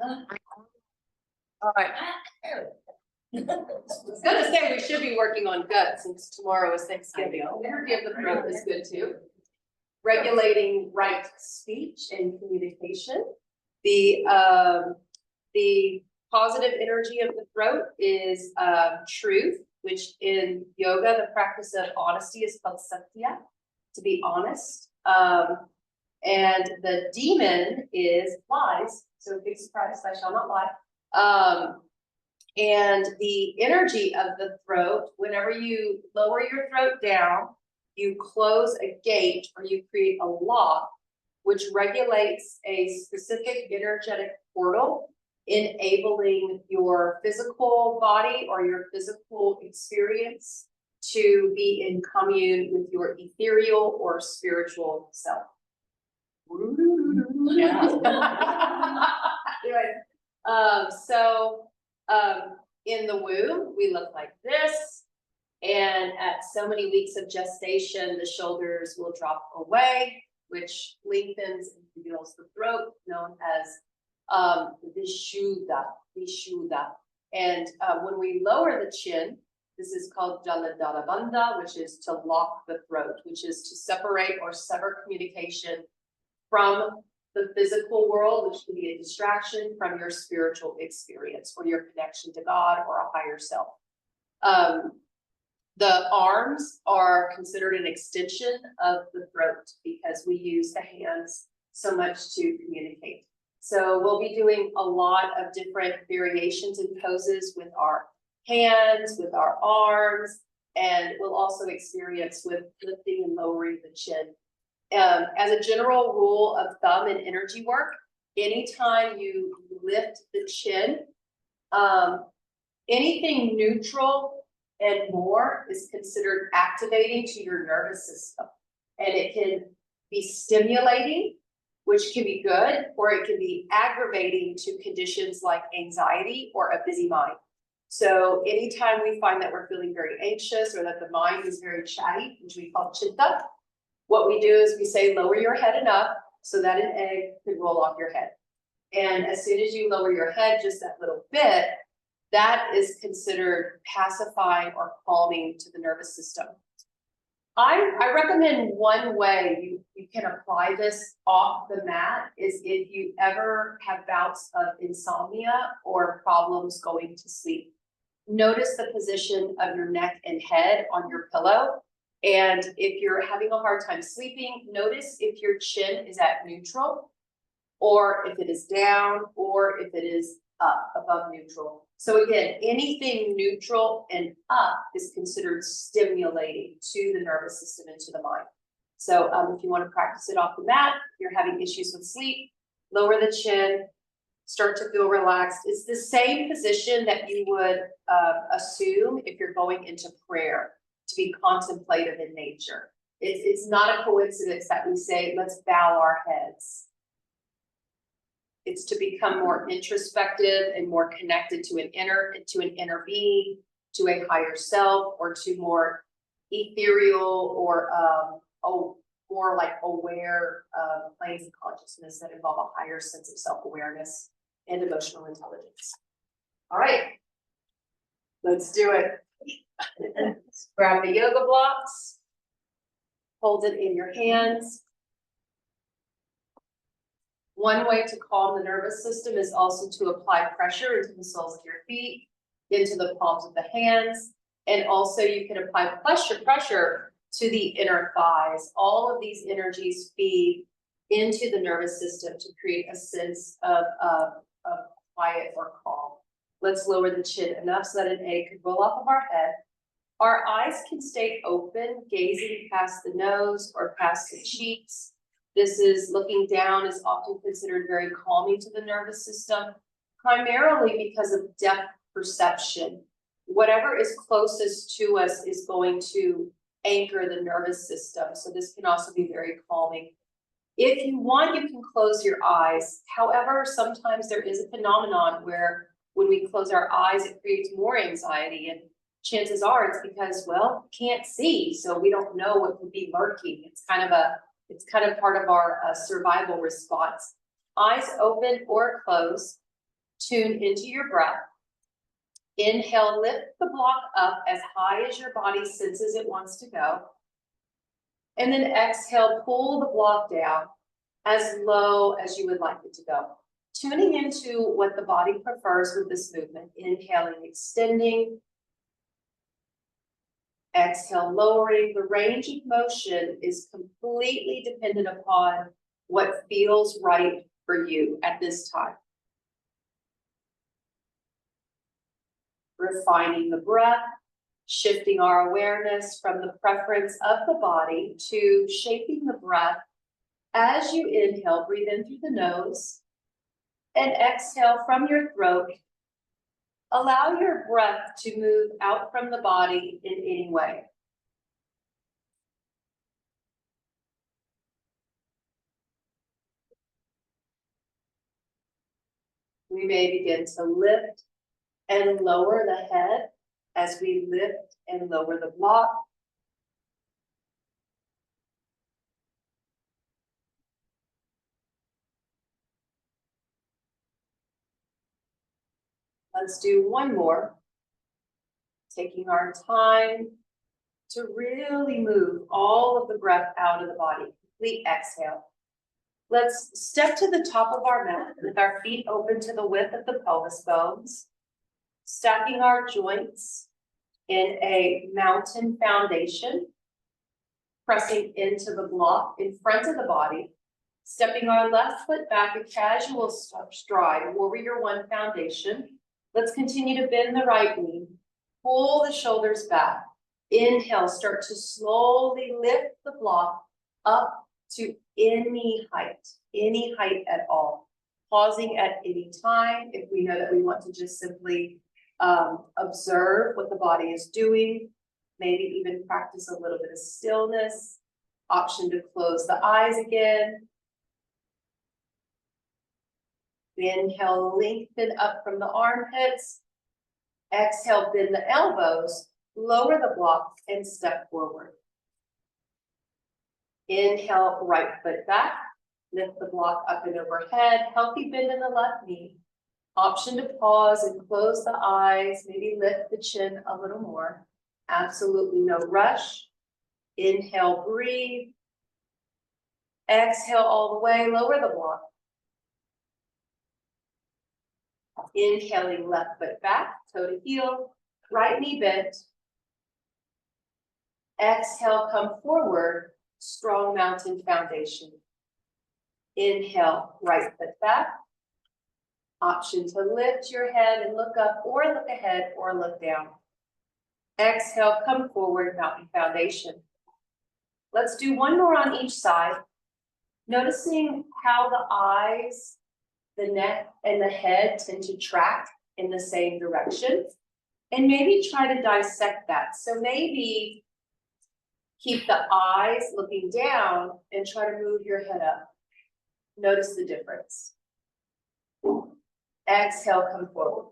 All right. I was gonna say we should be working on gut since tomorrow is Thanksgiving. Energy of the throat is good too. Regulating right speech and communication. The positive energy of the throat is truth, which in yoga, the practice of honesty is called satya, to be honest. And the demon is lies. So big surprise, I shall not lie. And the energy of the throat, whenever you lower your throat down, you close a gate or you create a lock, which regulates a specific energetic portal, enabling your physical body or your physical experience to be in commune with your ethereal or spiritual self. Yeah. In the womb, we look like this. And at so many weeks of gestation, the shoulders will drop away, which lengthens and reveals the throat, known as Vishuddha. And when we lower the chin, this is called Jaladhara Bandha, which is to lock the throat, which is to separate or sever communication from the physical world, which can be a distraction from your spiritual experience or your connection to God or a higher self. The arms are considered an extension of the throat because we use the hands so much to communicate. So we'll be doing a lot of different variations and poses with our hands, with our arms, and we'll also experience with lifting and lowering the chin. As a general rule of thumb in energy work, anytime you lift the chin, anything neutral and more is considered activating to your nervous system. And it can be stimulating, which can be good, or it can be aggravating to conditions like anxiety or a busy mind. So anytime we find that we're feeling very anxious or that the mind is very chatty, which we call chitta, what we do is we say, lower your head enough so that an egg could roll off your head. And as soon as you lower your head just that little bit, that is considered pacifying or calming to the nervous system. I recommend one way you can apply this off the mat is if you ever have bouts of insomnia or problems going to sleep. Notice the position of your neck and head on your pillow. And if you're having a hard time sleeping, notice if your chin is at neutral, or if it is down, or if it is up above neutral. So again, anything neutral and up is considered stimulating to the nervous system and to the mind. So if you want to practice it off the mat, if you're having issues with sleep, lower the chin, start to feel relaxed. It's the same position that you would assume if you're going into prayer, to be contemplative in nature. It's not a coincidence that we say, let's bow our heads. It's to become more introspective and more connected to an inner being, to a higher self, or to more ethereal or more like aware planes of consciousness that involve a higher sense of self-awareness and emotional intelligence. All right, let's do it. Grab the yoga blocks, hold it in your hands. One way to calm the nervous system is also to apply pressure into the soles of your feet, into the palms of the hands, and also you can apply pressure to the inner thighs. All of these energies feed into the nervous system to create a sense of quiet or calm. Let's lower the chin enough so that an egg could roll off of our head. Our eyes can stay open, gazing past the nose or past the cheeks. This is looking down is often considered very calming to the nervous system, primarily because of depth perception. Whatever is closest to us is going to anchor the nervous system. So this can also be very calming. If you want, you can close your eyes. However, sometimes there is a phenomenon where when we close our eyes, it creates more anxiety, and chances are it's because, well, can't see, so we don't know what could be lurking. It's kind of part of our survival response. Eyes open or closed. Tune into your breath. Inhale, lift the block up as high as your body senses it wants to go. And then exhale, pull the block down as low as you would like it to go. Tuning into what the body prefers with this movement. Inhaling, extending. Exhale, lowering. The range of motion is completely dependent upon what feels right for you at this time. Refining the breath, shifting our awareness from the preference of the body to shaping the breath. As you inhale, breathe in through the nose and exhale from your throat. Allow your breath to move out from the body in any way. We may begin to lift and lower the head as we lift and lower the block. Let's do one more. Taking our time to really move all of the breath out of the body. Complete exhale. Let's step to the top of our mat with our feet open to the width of the pelvis bones. Stacking our joints in a mountain foundation. Pressing into the block in front of the body. Stepping our left foot back, a casual stride, warrior one foundation. Let's continue to bend the right knee. Pull the shoulders back. Inhale, start to slowly lift the block up to any height at all. Pausing at any time if we know that we want to just simply observe what the body is doing. Maybe even practice a little bit of stillness. Option to close the eyes again. Inhale, lengthen up from the armpits. Exhale, bend the elbows, lower the block, and step forward. Inhale, right foot back. Lift the block up and overhead. Healthy bend in the left knee. Option to pause and close the eyes. Maybe lift the chin a little more. Absolutely no rush. Inhale, breathe. Exhale all the way, lower the block. Inhaling, left foot back, toe to heel, right knee bent. Exhale, come forward, strong mountain foundation. Inhale, right foot back. Option to lift your head and look up or look ahead or look down. Exhale, come forward, mountain foundation. Let's do one more on each side. Noticing how the eyes, the neck, and the head tend to track in the same direction. And maybe try to dissect that. So maybe keep the eyes looking down and try to move your head up. Notice the difference. Exhale, come forward.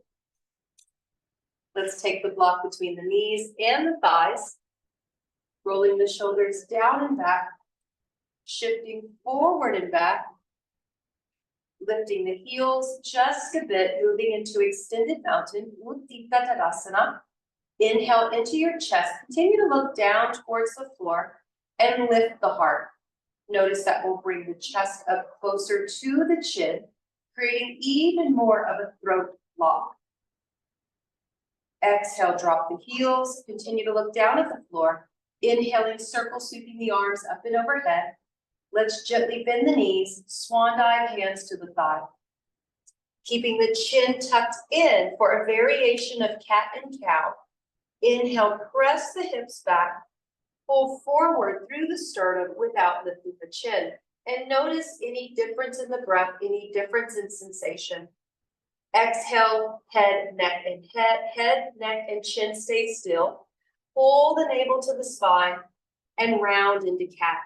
Let's take the block between the knees and the thighs. Rolling the shoulders down and back. Shifting forward and back. Lifting the heels just a bit, moving into extended mountain, Utthita Tadasana. Inhale into your chest. Continue to look down towards the floor and lift the heart. Notice that will bring the chest up closer to the chin, creating even more of a throat lock. Exhale, drop the heels. Continue to look down at the floor. Inhaling, circle, sweeping the arms up and overhead. Let's gently bend the knees, swan dive, hands to the thigh. Keeping the chin tucked in for a variation of cat and cow. Inhale, press the hips back. Pull forward through the sternum without lifting the chin. And notice any difference in the breath, any difference in sensation. Exhale, head, neck, and chin stay still. Pull the navel to the spine and round into cat.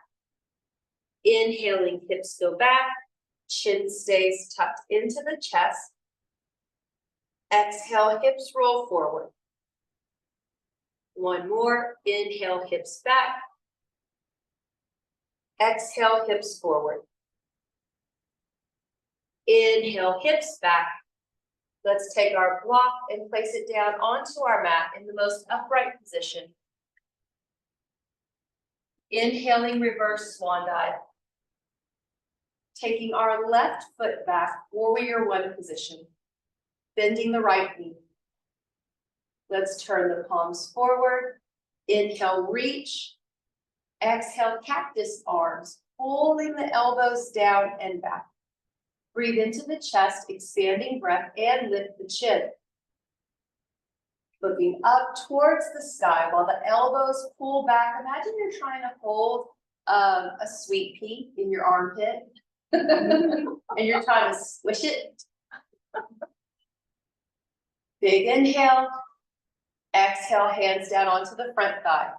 Inhaling, hips go back, chin stays tucked into the chest. Exhale, hips roll forward. One more, inhale, hips back. Exhale, hips forward. Inhale, hips back. Let's take our block and place it down onto our mat in the most upright position. Inhaling reverse swan dive. Taking our left foot back, warrior one position. Bending the right knee. Let's turn the palms forward. Inhale, reach. Exhale, cactus arms, pulling the elbows down and back. Breathe into the chest, expanding breath, and lift the chin. Looking up towards the sky while the elbows pull back. Imagine you're trying to hold a sweet pea in your armpit. And you're trying to squish it. Big inhale. Exhale, hands down onto the front thigh.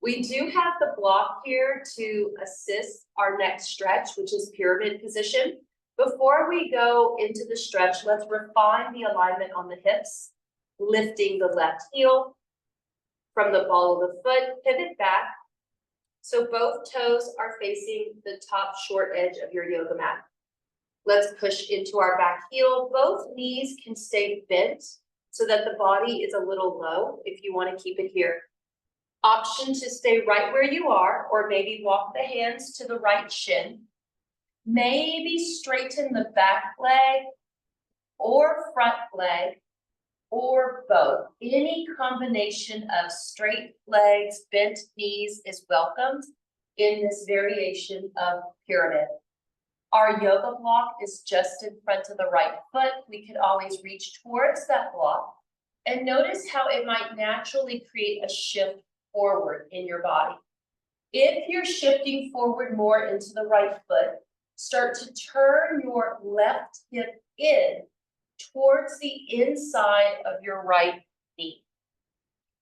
We do have the block here to assist our next stretch, which is pyramid position. Before we go into the stretch, let's refine the alignment on the hips, lifting the left heel from the ball of the foot, pivot back. So both toes are facing the top short edge of your yoga mat. Let's push into our back heel. Both knees can stay bent so that the body is a little low if you want to keep it here. Option to stay right where you are, or maybe walk the hands to the right shin. Maybe straighten the back leg or front leg or both. Any combination of straight legs, bent knees is welcomed in this variation of pyramid. Our yoga block is just in front of the right foot. We could always reach towards that block and notice how it might naturally create a shift forward in your body. If you're shifting forward more into the right foot, start to turn your left hip in towards the inside of your right knee.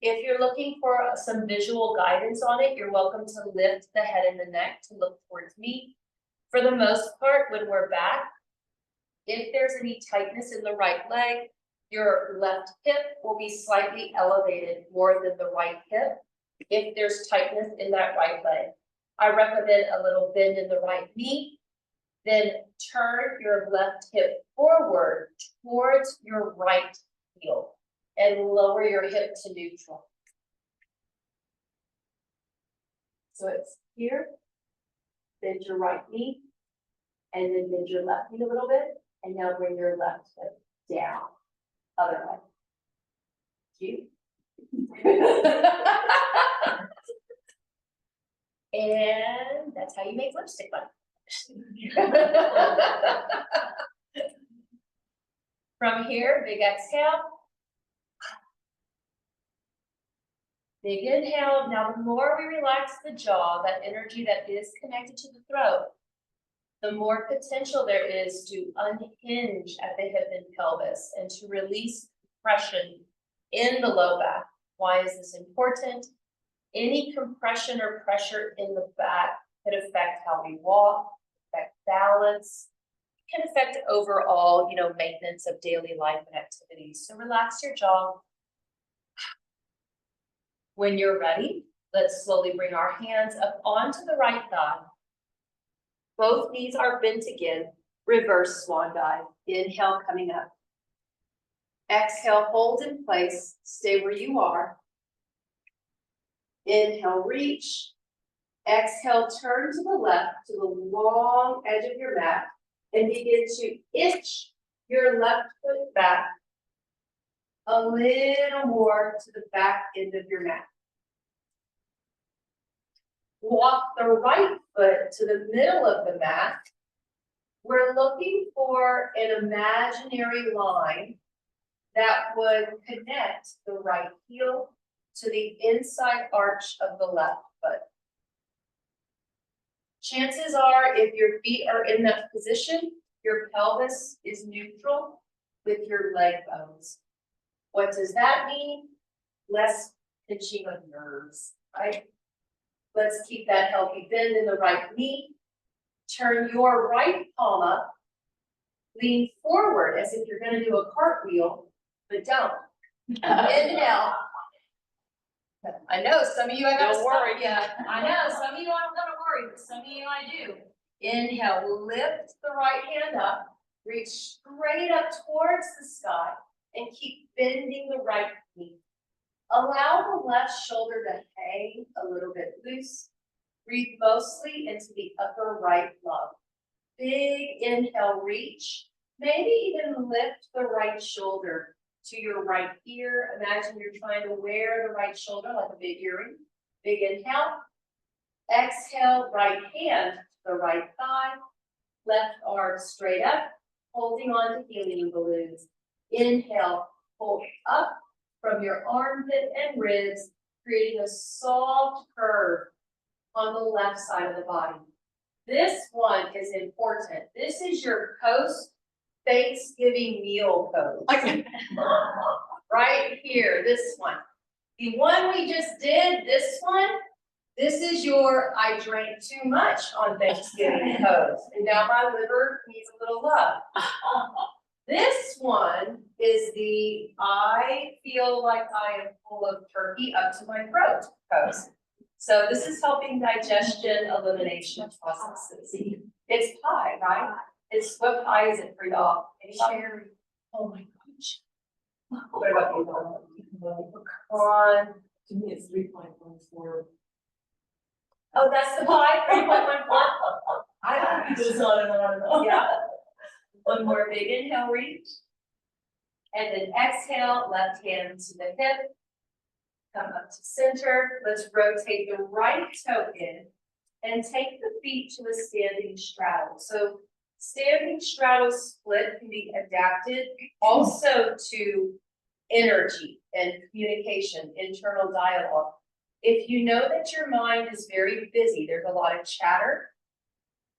If you're looking for some visual guidance on it, you're welcome to lift the head and the neck to look towards me. For the most part, when we're back, if there's any tightness in the right leg, your left hip will be slightly elevated more than the right hip if there's tightness in that right leg. I recommend a little bend in the right knee, then turn your left hip forward towards your right heel and lower your hip to neutral. So it's here, bend your right knee, and then bend your left knee a little bit, and now bring your left hip down, other way. Cute. And that's how you make lipstick butter. From here, big exhale. Big inhale. Now, the more we relax the jaw, that energy that is connected to the throat, the more potential there is to unhinge at the hip and pelvis and to release compression in the low back. Why is this important? Any compression or pressure in the back could affect how we walk, affect balance, can affect overall, maintenance of daily life and activities. So relax your jaw. When you're ready, let's slowly bring our hands up onto the right thigh. Both knees are bent again. Reverse swan dive. Inhale, coming up. Exhale, hold in place. Stay where you are. Inhale, reach. Exhale, turn to the left, to the long edge of your mat, and begin to itch your left foot back a little more to the back end of your mat. Walk the right foot to the middle of the mat. We're looking for an imaginary line that would connect the right heel to the inside arch of the left foot. Chances are, if your feet are in that position, your pelvis is neutral with your leg bones. What does that mean? Less pinching of nerves, right? Let's keep that healthy bend in the right knee. Turn your right palm up. Lean forward as if you're going to do a cartwheel, but don't. Inhale. I know some of you I gotta worry. Yeah, I know some of you I'm gonna worry, but some of you I do. Inhale, lift the right hand up. Reach straight up towards the sky and keep bending the right knee. Allow the left shoulder to hang a little bit loose. Breathe mostly into the upper right lung. Big inhale, reach. Maybe even lift the right shoulder to your right ear. Imagine you're trying to wear the right shoulder like a big earring. Big inhale. Exhale, right hand to the right thigh. Left arm straight up, holding on to helium balloons. Inhale, pull up from your armpit and ribs, creating a soft curve on the left side of the body. This one is important. This is your post-Thanksgiving meal pose. Right here, this one. The one we just did, this one, this is your I drank too much on Thanksgiving pose. And now my liver needs a little love. This one is the I feel like I am full of turkey up to my throat pose. So this is helping digestion, elimination processes. It's pie, right? It's what pie is it for y'all? Cherry. Oh my gosh. What about you? On. To me, it's 3.14. Oh, that's the pie, 3.14. I It goes on and on and on. Yeah. One more big inhale, reach. And then exhale, left hand to the hip. Come up to center. Let's rotate the right toe in and take the feet to a standing straddle. So standing straddle split can be adapted also to energy and communication, internal dialogue. If you know that your mind is very busy, there's a lot of chatter,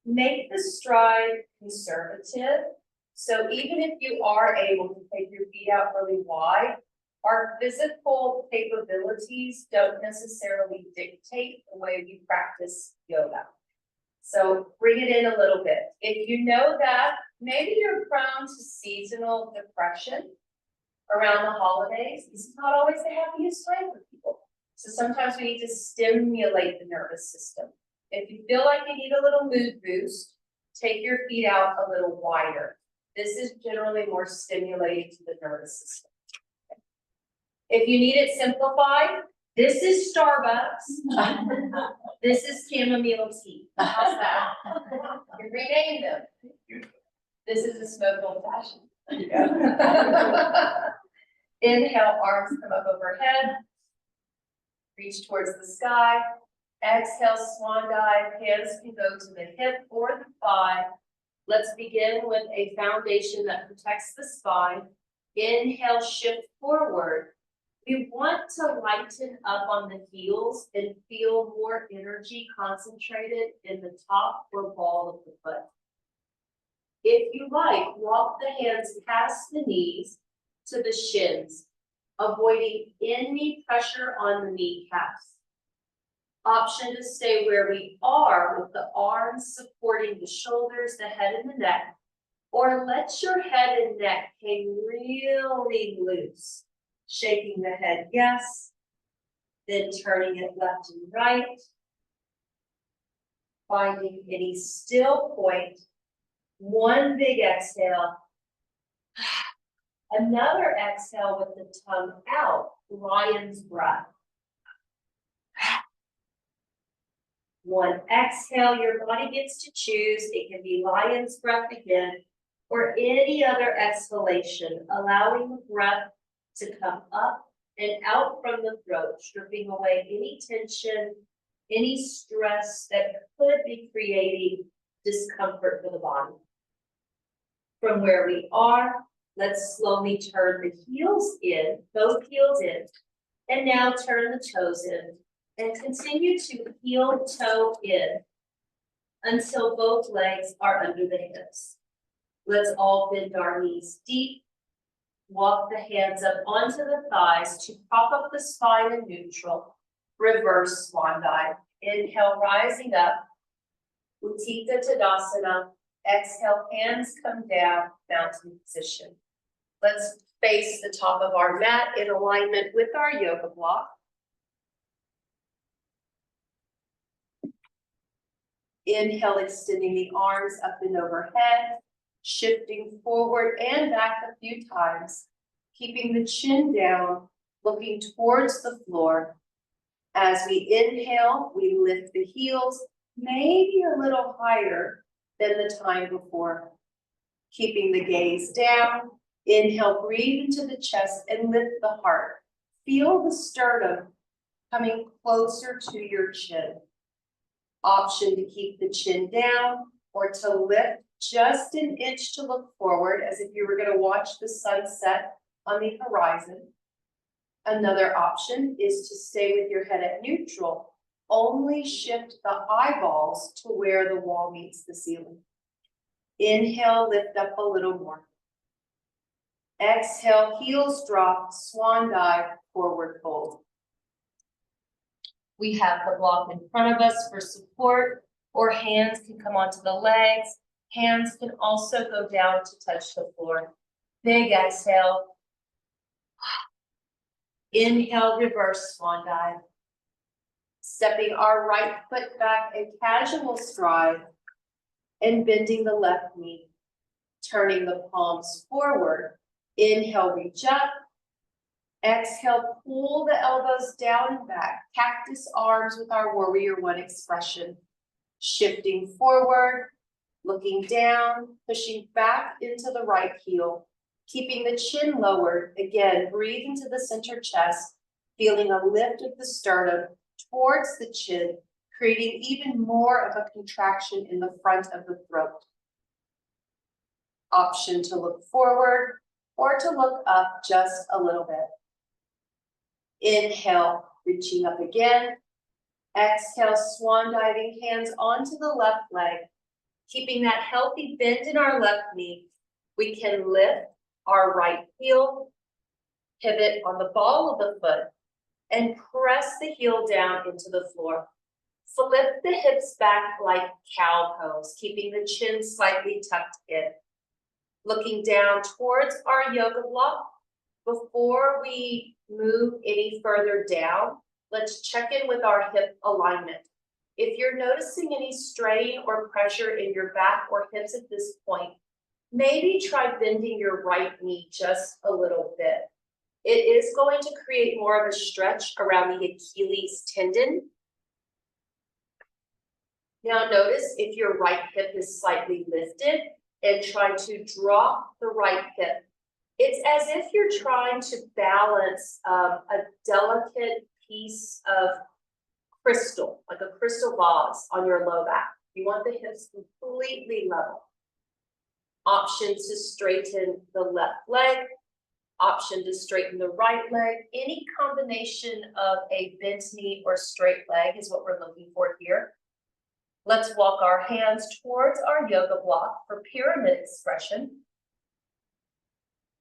make the stride conservative. So even if you are able to take your feet out really wide, our physical capabilities don't necessarily dictate the way we practice yoga. So bring it in a little bit. If you know that maybe you're prone to seasonal depression around the holidays, this is not always the happiest time for people. So sometimes we need to stimulate the nervous system. If you feel like you need a little mood boost, take your feet out a little wider. This is generally more stimulating to the nervous system. If you need it simplified, this is Starbucks. This is chamomile tea. How's that? You rename them. This is a smoked old fashioned. Inhale, arms come up overhead. Reach towards the sky. Exhale, swan dive. Hands can go to the hip or the thigh. Let's begin with a foundation that protects the spine. Inhale, shift forward. We want to lighten up on the heels and feel more energy concentrated in the top or ball of the foot. If you like, walk the hands past the knees to the shins, avoiding any pressure on the kneecaps. Option to stay where we are with the arms supporting the shoulders, the head and the neck, or let your head and neck hang really loose. Shaking the head, yes, then turning it left and right. Finding any still point. One big exhale. Another exhale with the tongue out, lion's breath. One exhale, your body gets to choose. It can be lion's breath again, or any other exhalation, allowing the breath to come up and out from the throat, stripping away any tension, any stress that could be creating discomfort for the body. From where we are, let's slowly turn the heels in, both heels in, and now turn the toes in, and continue to heel toe in until both legs are under the hips. Let's all bend our knees deep. Walk the hands up onto the thighs to prop up the spine in neutral. Reverse swan dive. Inhale, rising up. Utthita Tadasana. Exhale, hands come down, mountain position. Let's face the top of our mat in alignment with our yoga block. Inhale, extending the arms up and overhead. shifting forward and back a few times, keeping the chin down, looking towards the floor. As we inhale, we lift the heels, maybe a little higher than the time before. Keeping the gaze down, inhale, breathe into the chest and lift the heart. Feel the sternum coming closer to your chin. Option to keep the chin down or to lift just an inch to look forward as if you were going to watch the sunset on the horizon. Another option is to stay with your head at neutral. Only shift the eyeballs to where the wall meets the ceiling. Inhale, lift up a little more. Exhale, heels drop, swan dive, forward fold. We have the block in front of us for support, or hands can come onto the legs. Hands can also go down to touch the floor. Big exhale. Inhale, reverse swan dive. Stepping our right foot back, a casual stride, and bending the left knee. Turning the palms forward. Inhale, reach up. Exhale, pull the elbows down and back. Cactus arms with our warrior one expression. Shifting forward, looking down, pushing back into the right heel. Keeping the chin lowered. Again, breathe into the center chest, feeling a lift of the sternum towards the chin, creating even more of a contraction in the front of the throat. Option to look forward or to look up just a little bit. Inhale, reaching up again. Exhale, swan diving, hands onto the left leg. Keeping that healthy bend in our left knee, we can lift our right heel, pivot on the ball of the foot, and press the heel down into the floor. Flip the hips back like cow pose, keeping the chin slightly tucked in. Looking down towards our yoga block. Before we move any further down, let's check in with our hip alignment. If you're noticing any strain or pressure in your back or hips at this point, maybe try bending your right knee just a little bit. It is going to create more of a stretch around the Achilles tendon. Now notice if your right hip is slightly lifted and try to drop the right hip. It's as if you're trying to balance a delicate piece of crystal, like a crystal vase on your low back. You want the hips completely level. Options to straighten the left leg, option to straighten the right leg. Any combination of a bent knee or straight leg is what we're looking for here. Let's walk our hands towards our yoga block for pyramid expression.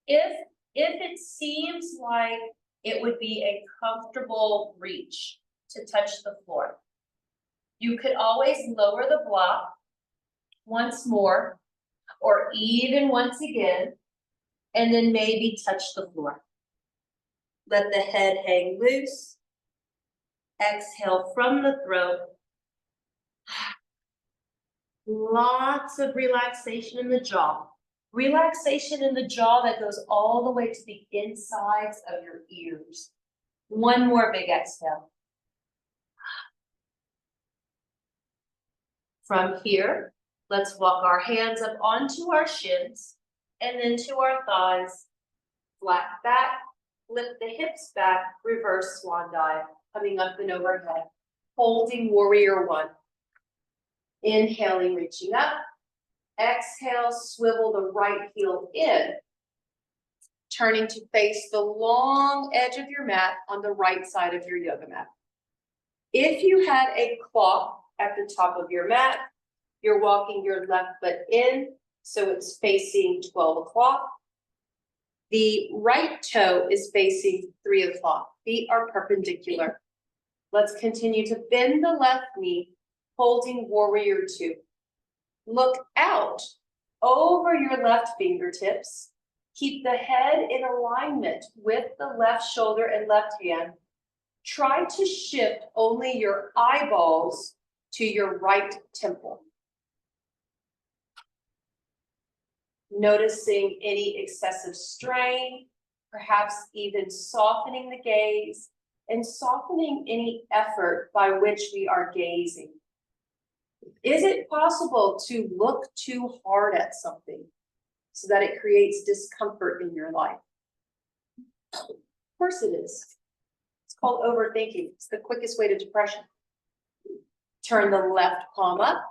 If it seems like it would be a comfortable reach to touch the floor, you could always lower the block once more, or even once again, and then maybe touch the floor. Let the head hang loose. Exhale from the throat. Lots of relaxation in the jaw. Relaxation in the jaw that goes all the way to the insides of your ears. One more big exhale. From here, let's walk our hands up onto our shins and then to our thighs. Flat back, lift the hips back, reverse swan dive, coming up and overhead. Holding warrior one. Inhaling, reaching up. Exhale, swivel the right heel in, turning to face the long edge of your mat on the right side of your yoga mat. If you had a clock at the top of your mat, you're walking your left foot in, so it's facing 12 o'clock. The right toe is facing 3 o'clock. Feet are perpendicular. Let's continue to bend the left knee, holding warrior two. Look out over your left fingertips. Keep the head in alignment with the left shoulder and left hand. Try to shift only your eyeballs to your right temple. noticing any excessive strain, perhaps even softening the gaze and softening any effort by which we are gazing. Is it possible to look too hard at something so that it creates discomfort in your life? Of course it is. It's called overthinking. It's the quickest way to depression. Turn the left palm up.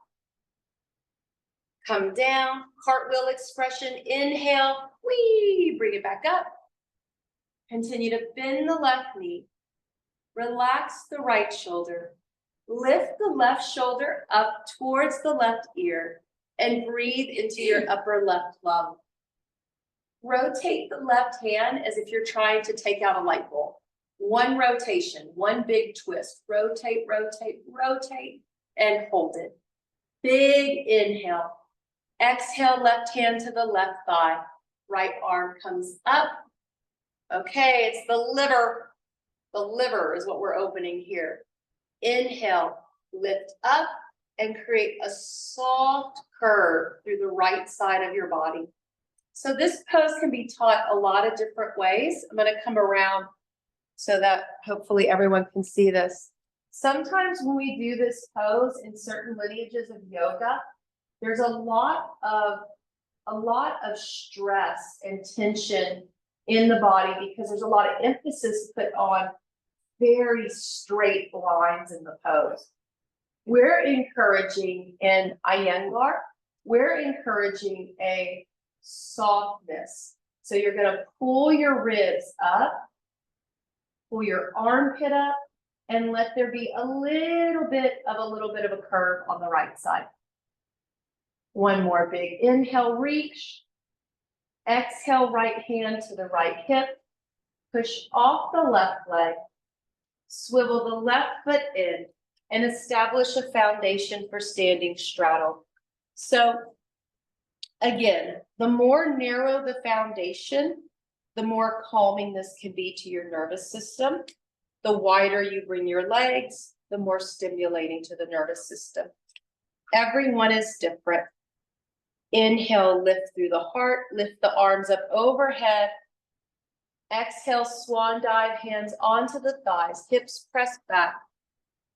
Come down, cartwheel expression, inhale, whee, bring it back up. Continue to bend the left knee. Relax the right shoulder. Lift the left shoulder up towards the left ear and breathe into your upper left lung. Rotate the left hand as if you're trying to take out a light bulb. One rotation, one big twist. Rotate, rotate, rotate, and hold it. Big inhale. Exhale, left hand to the left thigh. Right arm comes up. Okay, it's the liver. The liver is what we're opening here. Inhale, lift up and create a soft curve through the right side of your body. So this pose can be taught a lot of different ways. I'm going to come around so that hopefully everyone can see this. Sometimes when we do this pose in certain lineages of yoga, there's a lot of stress and tension in the body because there's a lot of emphasis put on very straight lines in the pose. We're encouraging in Iyengar, we're encouraging a softness. So you're going to pull your ribs up, pull your armpit up, and let there be a little bit of a curve on the right side. One more big inhale, reach. Exhale, right hand to the right hip. Push off the left leg. Swivel the left foot in and establish a foundation for standing straddle. So again, the more narrow the foundation, the more calming this can be to your nervous system. The wider you bring your legs, the more stimulating to the nervous system. Everyone is different. Inhale, lift through the heart, lift the arms up overhead. Exhale, swan dive, hands onto the thighs, hips pressed back.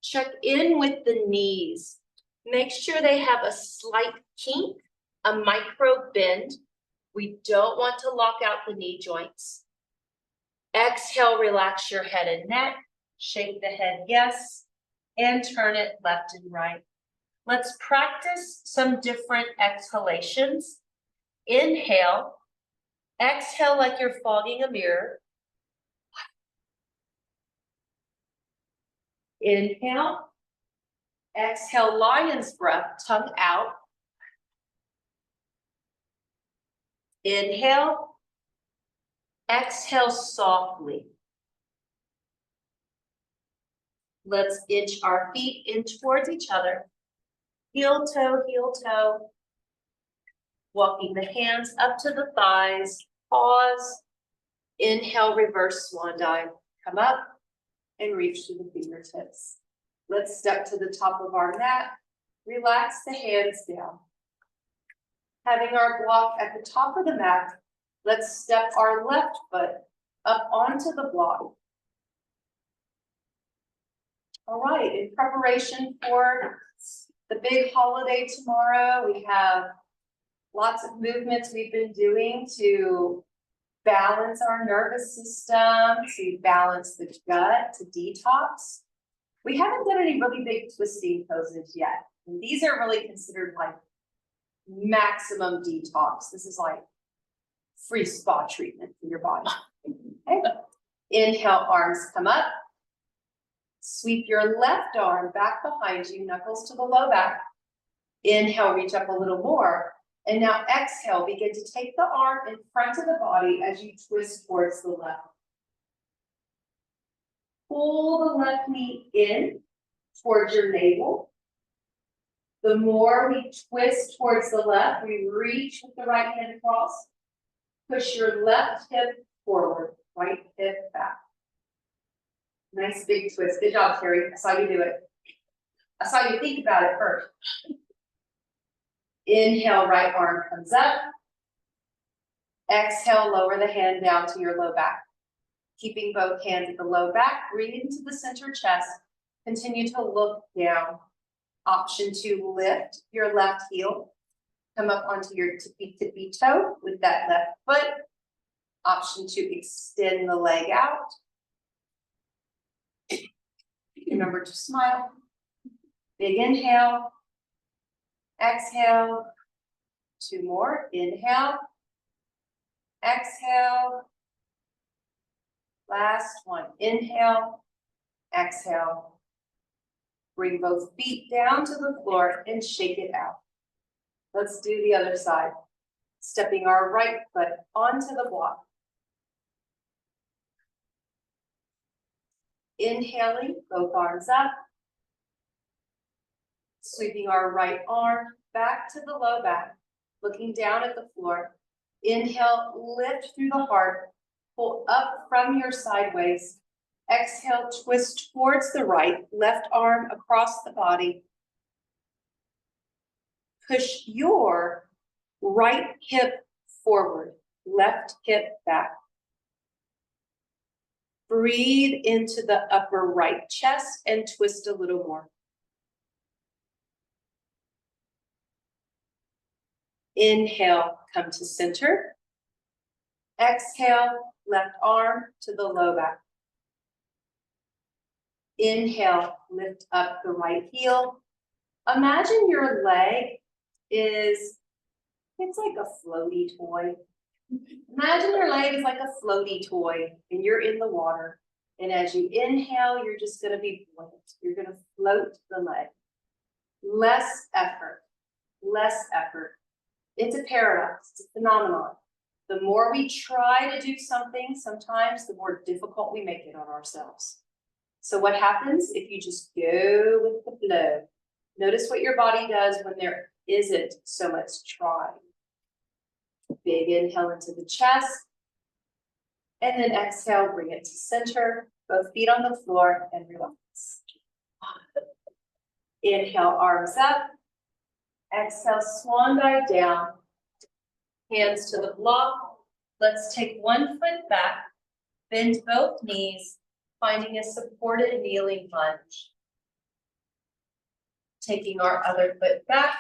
Check in with the knees. Make sure they have a slight kink, a micro bend. We don't want to lock out the knee joints. Exhale, relax your head and neck. Shake the head yes, and turn it left and right. Let's practice some different exhalations. Inhale. Exhale like you're fogging a mirror. Inhale. Exhale, lion's breath, tongue out. Inhale. Exhale softly. Let's inch our feet in towards each other. Heel toe, heel toe. Walking the hands up to the thighs. Pause. Inhale, reverse swan dive. Come up and reach to the fingertips. Let's step to the top of our mat. Relax the hands down. Having our block at the top of the mat, let's step our left foot up onto the block. All right, in preparation for the big holiday tomorrow, we have lots of movements we've been doing to balance our nervous system, to balance the gut, to detox. We haven't done any really big twisting poses yet. And these are really considered like maximum detox. This is like free spa treatment for your body. Okay. Inhale, arms come up. Sweep your left arm back behind you, knuckles to the low back. Inhale, reach up a little more. And now exhale, begin to take the arm in front of the body as you twist towards the left. Pull the left knee in towards your navel. The more we twist towards the left, we reach with the right hand across. Push your left hip forward, right hip back. Nice big twist. Good job, Terry. I saw you do it. I saw you think about it first. Inhale, right arm comes up. Exhale, lower the hand down to your low back. Keeping both hands at the low back, bring it into the center chest. Continue to look down. Option 2, lift your left heel. Come up onto your tippy toe with that left foot. Option 2, extend the leg out. Remember to smile. Big inhale. Exhale. 2 more. Inhale. Exhale. Last one. Inhale. Exhale. Bring both feet down to the floor and shake it out. Let's do the other side. Stepping our right foot onto the block. Inhaling, both arms up. Sweeping our right arm back to the low back, looking down at the floor. Inhale, lift through the heart, pull up from your sideways. Exhale, twist towards the right, left arm across the body. Push your right hip forward, left hip back. Breathe into the upper right chest and twist a little more. Inhale, come to center. Exhale, left arm to the low back. Inhale, lift up the right heel. Imagine your leg it's like a floaty toy. Imagine your leg is like a floaty toy and you're in the water. And as you inhale, you're just gonna be buoyant. You're gonna float the leg. Less effort, less effort. It's a paradox, it's a phenomenon. The more we try to do something, sometimes the more difficult we make it on ourselves. So what happens if you just go with the flow? Notice what your body does when there isn't so much trying. Big inhale into the chest. And then exhale, bring it to center. Both feet on the floor and relax. Inhale, arms up. Exhale, swan dive down. Hands to the block. Let's take one foot back. Bend both knees, finding a supported kneeling lunge. Taking our other foot back.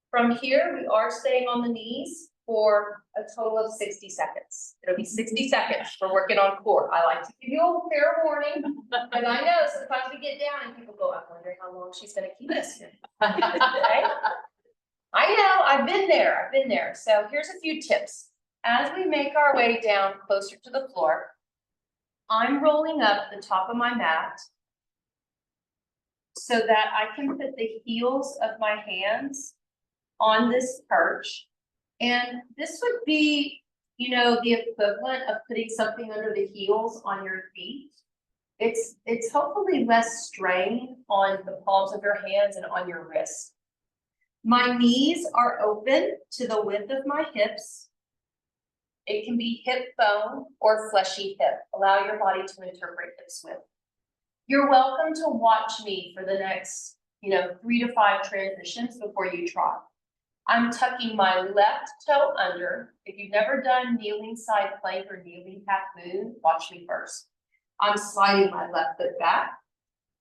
From here, we are staying on the knees for a total of 60 seconds. It'll be 60 seconds. We're working on core. I like to give you a fair warning, because I know sometimes we get down and people go, I wonder how long she's going to keep us here. Okay? I know, I've been there. So here's a few tips. As we make our way down closer to the floor, I'm rolling up the top of my mat so that I can put the heels of my hands on this perch. And this would be, you know, the equivalent of putting something under the heels on your feet. It's hopefully less strain on the palms of your hands and on your wrists. My knees are open to the width of my hips. It can be hip bone or fleshy hip. Allow your body to interpret hips width. You're welcome to watch me for the next, 3 to 5 transitions before you try. I'm tucking my left toe under. If you've never done kneeling side plank or kneeling half moon, watch me first. I'm sliding my left foot back.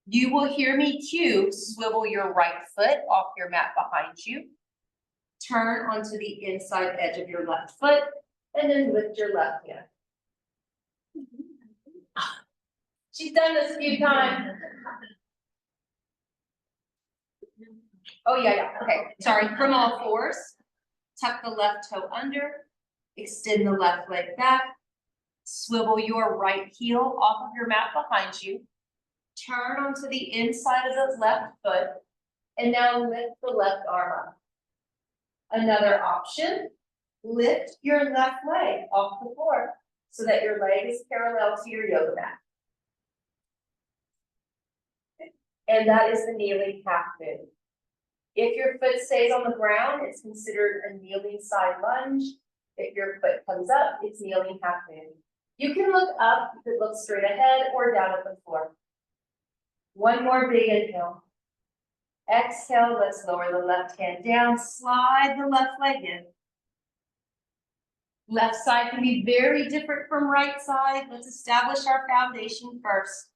You will hear me cue, swivel your right foot off your mat behind you. Turn onto the inside edge of your left foot, and then lift your left hand. She's done this a few times. Oh, yeah, okay, sorry, from all fours. Tuck the left toe under, extend the left leg back, swivel your right heel off of your mat behind you, turn onto the inside of the left foot, and now lift the left arm up. Another option, lift your left leg off the floor so that your leg is parallel to your yoga mat. And that is the kneeling half moon. If your foot stays on the ground, it's considered a kneeling side lunge. If your foot comes up, it's kneeling half moon. You can look up, you could look straight ahead or down at the floor. One more big inhale. Exhale, let's lower the left hand down, slide the left leg in. Left side can be very different from right side. Let's establish our foundation first.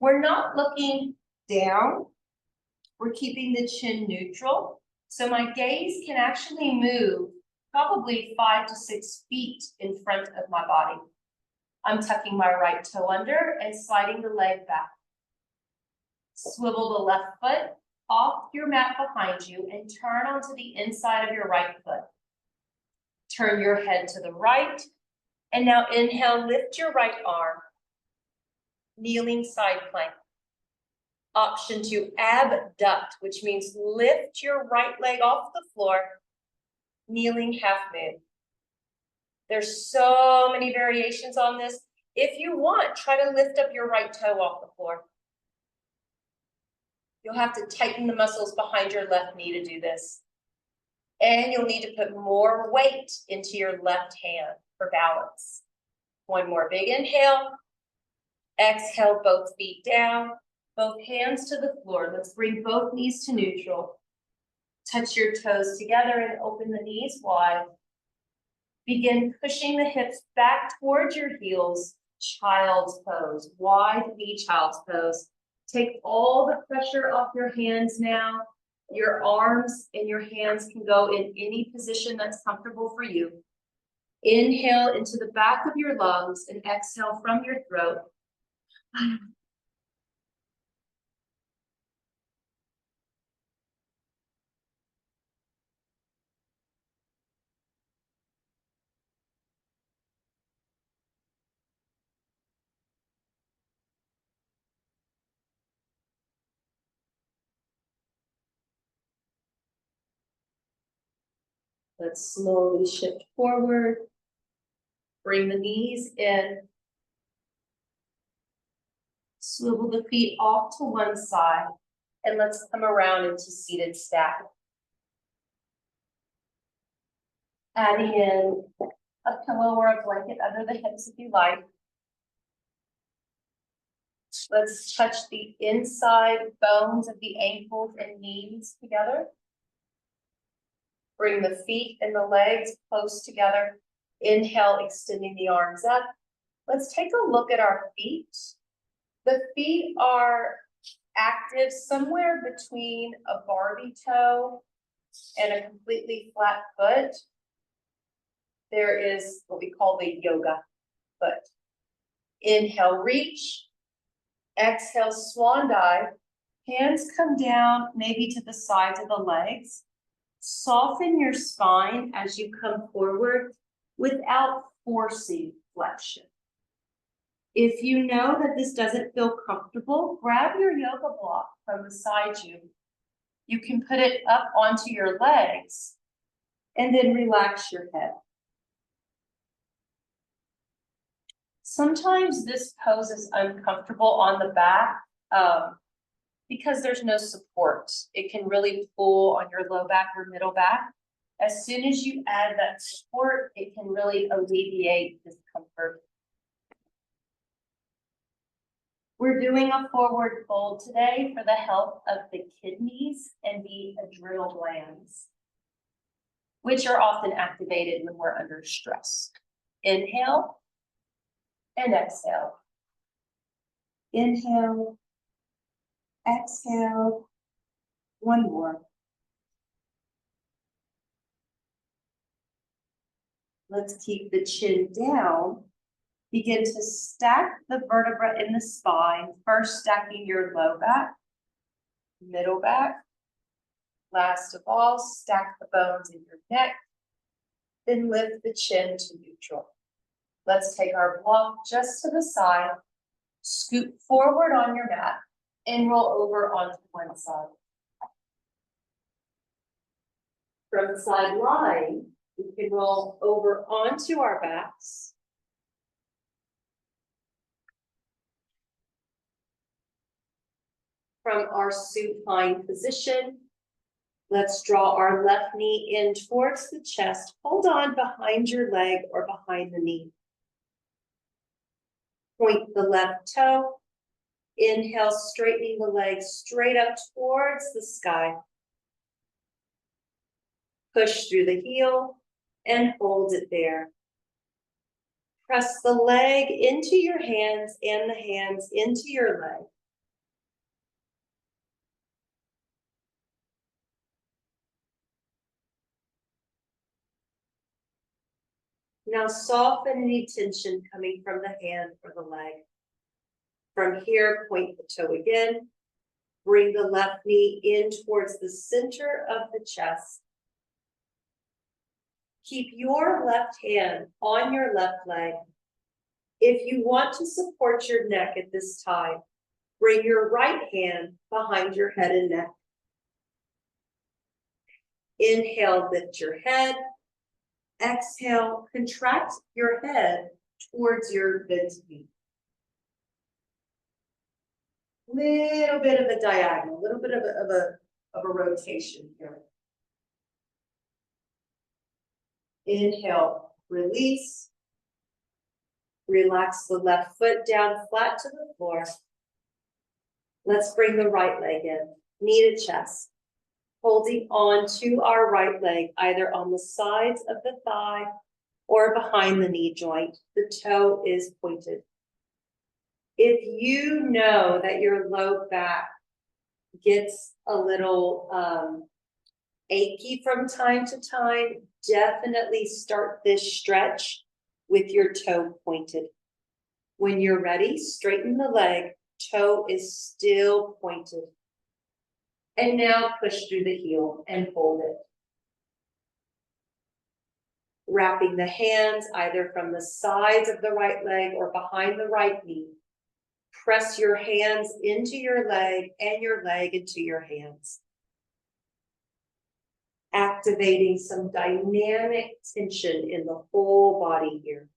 We're not looking down. We're keeping the chin neutral. So my gaze can actually move probably 5 to 6 feet in front of my body. I'm tucking my right toe under and sliding the leg back. Swivel the left foot off your mat behind you and turn onto the inside of your right foot. Turn your head to the right. And now inhale, lift your right arm. Kneeling side plank. Option 2, abduct, which means lift your right leg off the floor. Kneeling half moon. There's so many variations on this. If you want, try to lift up your right toe off the floor. You'll have to tighten the muscles behind your left knee to do this. And you'll need to put more weight into your left hand for balance. One more big inhale. Exhale, both feet down, both hands to the floor. Let's bring both knees to neutral. Touch your toes together and open the knees wide. Begin pushing the hips back towards your heels. Child's pose, wide V child's pose. Take all the pressure off your hands now. Your arms and your hands can go in any position that's comfortable for you. Inhale into the back of your lungs and exhale from your throat. Let's slowly shift forward. Bring the knees in. Swivel the feet off to one side. And let's come around into seated stack. Adding in a pillow or a blanket under the hips if you like. Let's touch the inside bones of the ankles and knees together. Bring the feet and the legs close together. Inhale, extending the arms up. Let's take a look at our feet. The feet are active somewhere between a Barbie toe and a completely flat foot. There is what we call the yoga foot. Inhale, reach. Exhale, swan dive. Hands come down, maybe to the sides of the legs. Soften your spine as you come forward without forcing flexion. If you know that this doesn't feel comfortable, grab your yoga block from beside you. You can put it up onto your legs and then relax your head. Sometimes this pose is uncomfortable on the back because there's no support. It can really pull on your low back or middle back. As soon as you add that support, it can really alleviate discomfort. We're doing a forward fold today for the health of the kidneys and the adrenal glands, which are often activated when we're under stress. Inhale and exhale. Inhale, exhale. One more. Let's keep the chin down. Begin to stack the vertebra in the spine, first stacking your low back, middle back. Last of all, stack the bones in your neck, then lift the chin to neutral. Let's take our block just to the side, scoot forward on your mat, and roll over onto one side. From the side lying, we can roll over onto our backs. From our supine position, let's draw our left knee in towards the chest. Hold on behind your leg or behind the knee. Point the left toe. Inhale, straightening the leg straight up towards the sky. Push through the heel. and hold it there. Press the leg into your hands and the hands into your leg. Now soften any tension coming from the hand or the leg. From here, point the toe again. Bring the left knee in towards the center of the chest. Keep your left hand on your left leg. If you want to support your neck at this time, bring your right hand behind your head and neck. Inhale, lift your head. Exhale, contract your head towards your bent knee. Little bit of a diagonal, a little bit of a rotation here. Inhale, release. Relax the left foot down flat to the floor. Let's bring the right leg in, knee to chest. Holding on to our right leg, either on the sides of the thigh or behind the knee joint. The toe is pointed. If you know that your low back gets a little achy from time to time, definitely start this stretch with your toe pointed. When you're ready, straighten the leg, toe is still pointed. And now push through the heel and hold it. Wrapping the hands either from the sides of the right leg or behind the right knee. Press your hands into your leg and your leg into your hands. Activating some dynamic tension in the whole body here.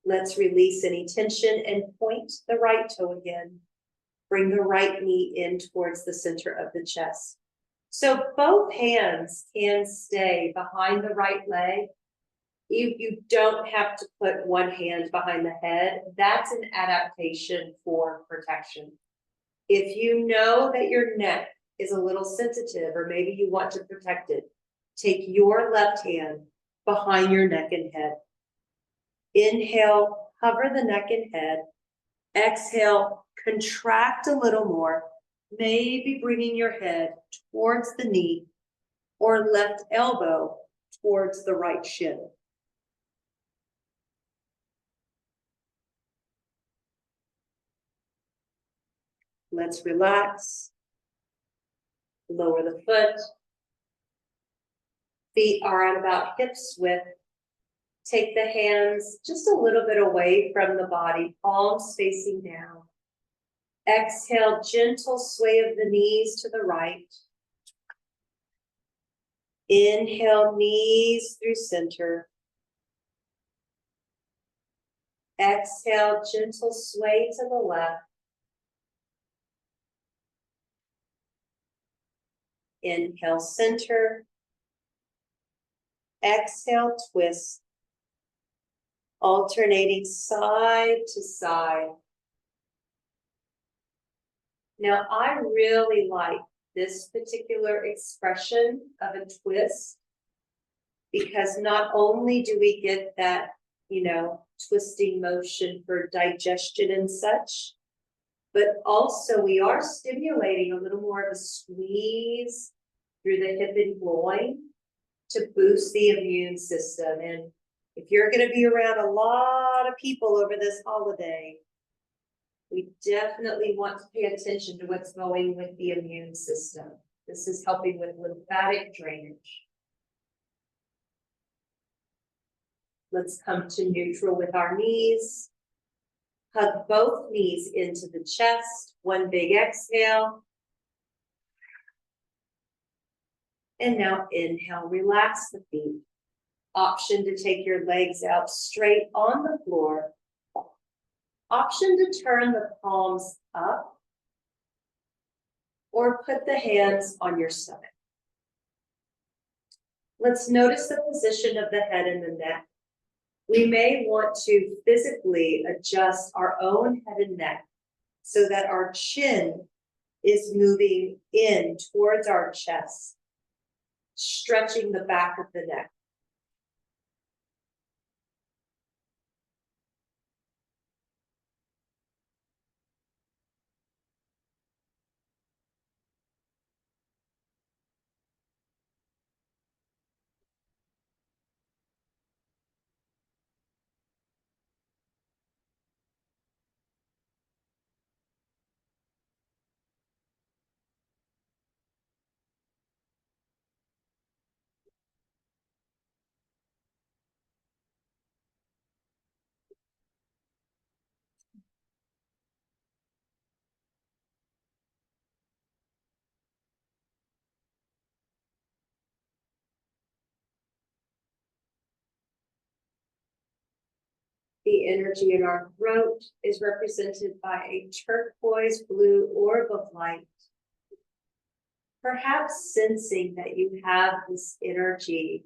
Let's release any tension and point the right toe again. Bring the right knee in towards the center of the chest. So both hands can stay behind the right leg. You don't have to put one hand behind the head. That's an adaptation for protection. If you know that your neck is a little sensitive or maybe you want to protect it, take your left hand behind your neck and head. Inhale, cover the neck and head. Exhale, contract a little more, maybe bringing your head towards the knee or left elbow towards the right shin. Let's relax. Lower the foot. Feet are at about hips width. Take the hands just a little bit away from the body, palms facing down. Exhale, gentle sway of the knees to the right. Inhale, knees through center. Exhale, gentle sway to the left. Inhale, center. Exhale, twist. Alternating side to side. Now, I really like this particular expression of a twist because not only do we get that, twisting motion for digestion and such, but also we are stimulating a little more of a squeeze through the hip and groin to boost the immune system. And if you're going to be around a lot of people over this holiday, we definitely want to pay attention to what's going with the immune system. This is helping with lymphatic drainage. Let's come to neutral with our knees. Hug both knees into the chest. One big exhale. And now inhale, relax the feet. Option to take your legs out straight on the floor. Option to turn the palms up or put the hands on your stomach. Let's notice the position of the head and the neck. We may want to physically adjust our own head and neck so that our chin is moving in towards our chest, stretching the back of the neck. The energy in our throat is represented by a turquoise blue orb of light. Perhaps sensing that you have this energy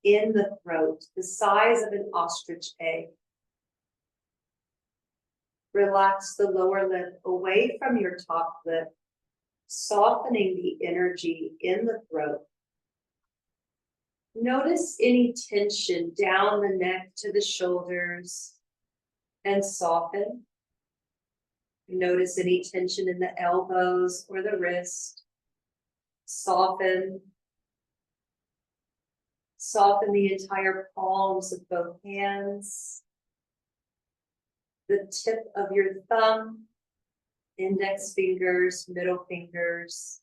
in the throat, the size of an ostrich egg. Relax the lower lip away from your top lip, softening the energy in the throat. Notice any tension down the neck to the shoulders and soften. Notice any tension in the elbows or the wrist. Soften. Soften the entire palms of both hands. The tip of your thumb, index fingers, middle fingers,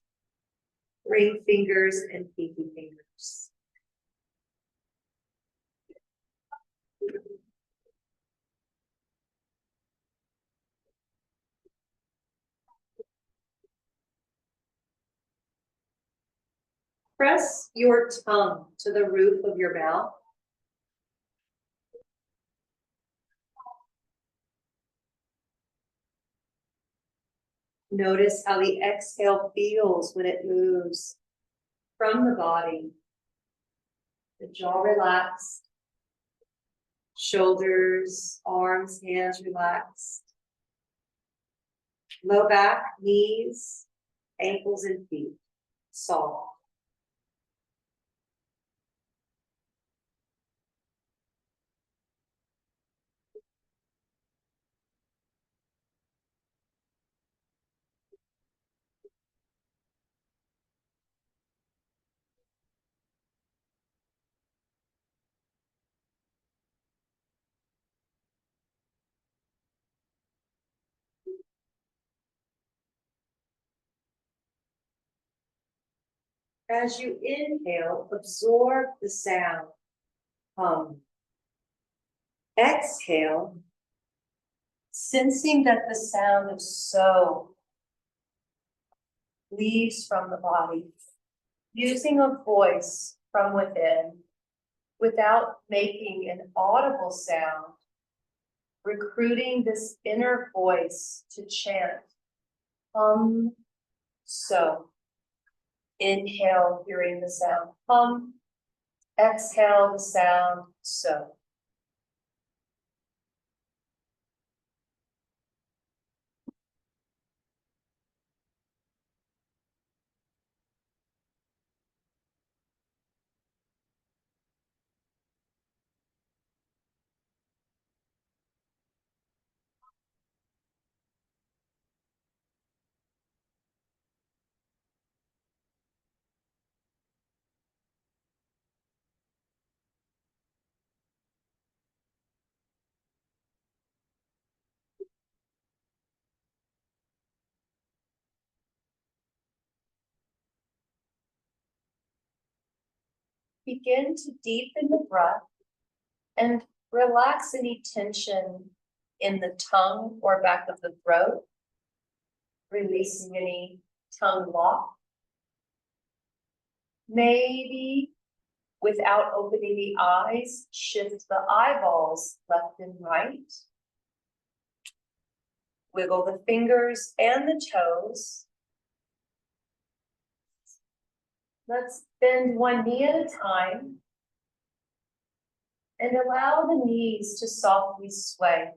ring fingers, and pinky fingers. Press your tongue to the roof of your mouth. Notice how the exhale feels when it moves from the body. The jaw relaxed, shoulders, arms, hands relaxed. Low back, knees, ankles, and feet soft. As you inhale, absorb the sound. Exhale, sensing that the sound of so leaves from the body, using a voice from within without making an audible sound, recruiting this inner voice to chant so. Inhale, hearing the sound exhale the sound so. Begin to deepen the breath and relax any tension in the tongue or back of the throat, releasing any tongue lock. Maybe without opening the eyes, shift the eyeballs left and right. Wiggle the fingers and the toes. Let's bend one knee at a time. And allow the knees to softly sway.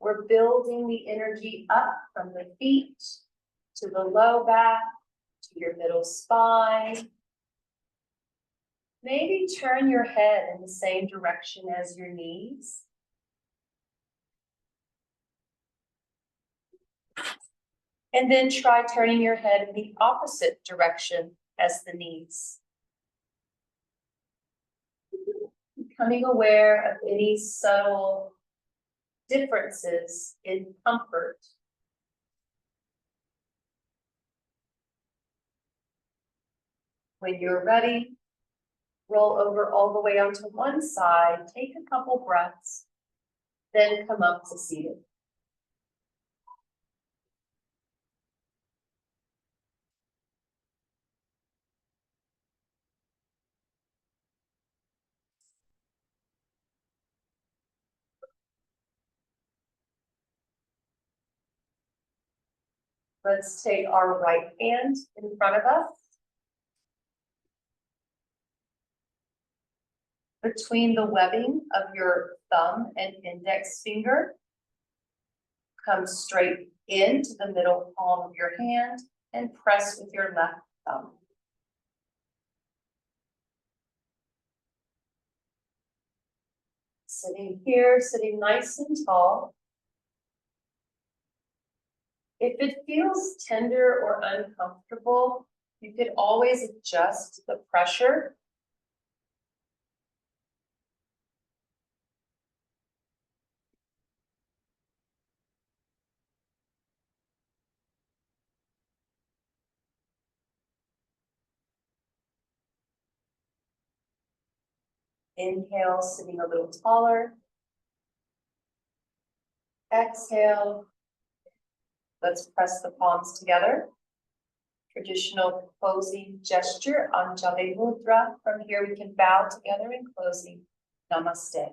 We're building the energy up from the feet to the low back, to your middle spine. Maybe turn your head in the same direction as your knees. And then try turning your head in the opposite direction as the knees. Becoming aware of any subtle differences in comfort. When you're ready, roll over all the way onto one side, take a couple breaths, then come up to seated. Let's take our right hand in front of us. Between the webbing of your thumb and index finger. Come straight into the middle palm of your hand and press with your left thumb. Sitting here, sitting nice and tall. If it feels tender or uncomfortable, you could always adjust the pressure. Inhale, sitting a little taller. Exhale. Let's press the palms together. Traditional closing gesture, Anjali Mudra. From here, we can bow together in closing. Namaste.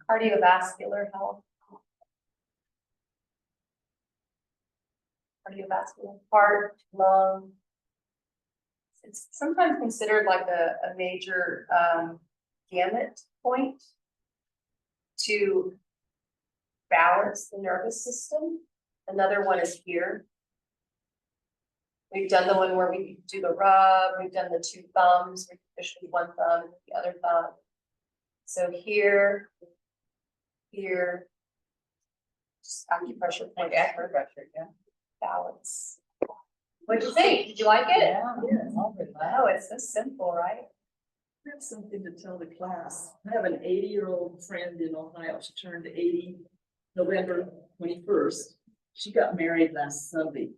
Cardiovascular health. Cardiovascular, heart, lung. It's sometimes considered like a major gamut point to balance the nervous system. Another one is here. We've done the one where we do the rub, we've done the two thumbs, we officially one thumb, the other thumb. So here, just acupressure point. Acupressure, yeah. Balance. What do you think? Did you like it? Yeah. Oh, it's so simple, right? I have something to tell the class. I have an 80-year-old friend in Ohio. She turned 80 November 21st. She got married last Sunday.